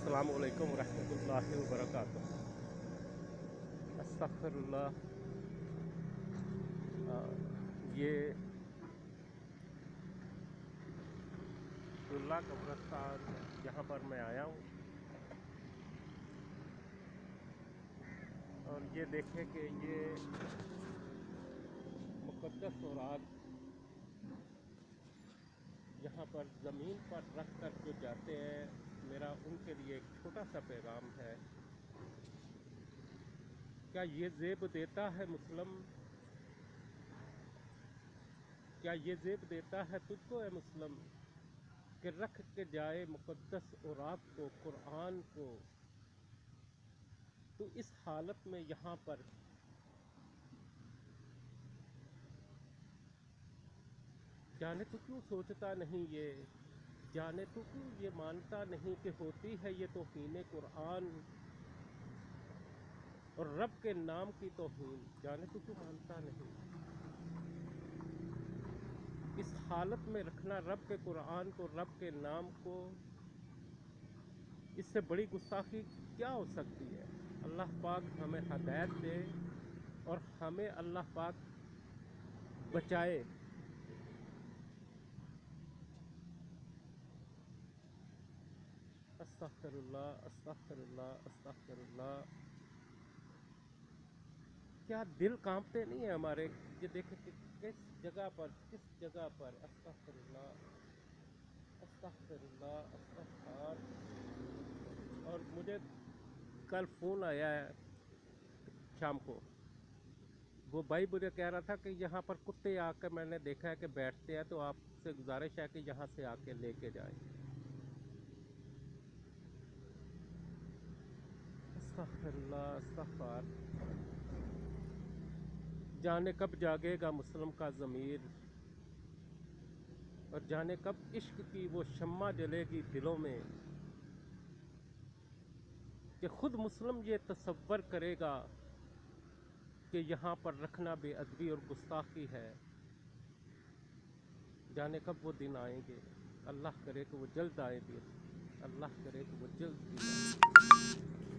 अस्सलामु अलैकुम रहमतुल्लाहि व बरकातुहू। अस्तगफिरुल्लाह। ये अब्दुल्ला कब्रिस्तान यहाँ पर मैं आया हूँ और ये देखें कि ये मुक़द्दस औरात यहाँ पर ज़मीन पर रख कर जो जाते हैं, मेरा उनके लिए एक छोटा सा पैगाम है। क्या ये ज़ेब देता है मुस्लिम, क्या ये ज़ेब देता है तुझको है मुस्लिम, कि रख के जाए मुक़द्दस औरात को, कुरान को। तो इस हालत में यहाँ पर जाने तो क्यों सोचता नहीं ये, जाने तो क्यों ये मानता नहीं कि होती है ये तौहीन कुरान और रब के नाम की तौहीन। जाने तो क्यों मानता नहीं। इस हालत में रखना रब के कुरान को, रब के नाम को, इससे बड़ी गुस्ताखी क्या हो सकती है। अल्लाह पाक हमें हदायत दे और हमें अल्लाह पाक बचाए। अस्तगफिरुल्लाह, अस्तगफिरुल्लाह, अस्तगफिरुल्लाह। क्या दिल कांपते नहीं है हमारे। ये देखें कि किस जगह पर अस्तगफिरुल्लाह, अस्तगफिरुल्लाह, अस्तगफार। और मुझे कल फ़ोन आया है शाम को, वो भाई मुझे कह रहा था कि यहाँ पर कुत्ते आकर मैंने देखा है कि बैठते हैं, तो आपसे गुजारिश है कि यहाँ से आके लेके जाएं। अस्तगफिरुल्लाह, अस्तगफार। जाने कब जागेगा मुस्लिम का ज़मीर और जाने कब इश्क की वो शम्मा जलेगी दिलों में, कि खुद मुस्लिम ये तसव्वुर करेगा कि यहाँ पर रखना बेअदबी और गुस्ताखी है। जाने कब वो दिन आएंगे। अल्लाह करे कि वो जल्द आए दिन, अल्लाह करे कि वो जल्द दिन आए।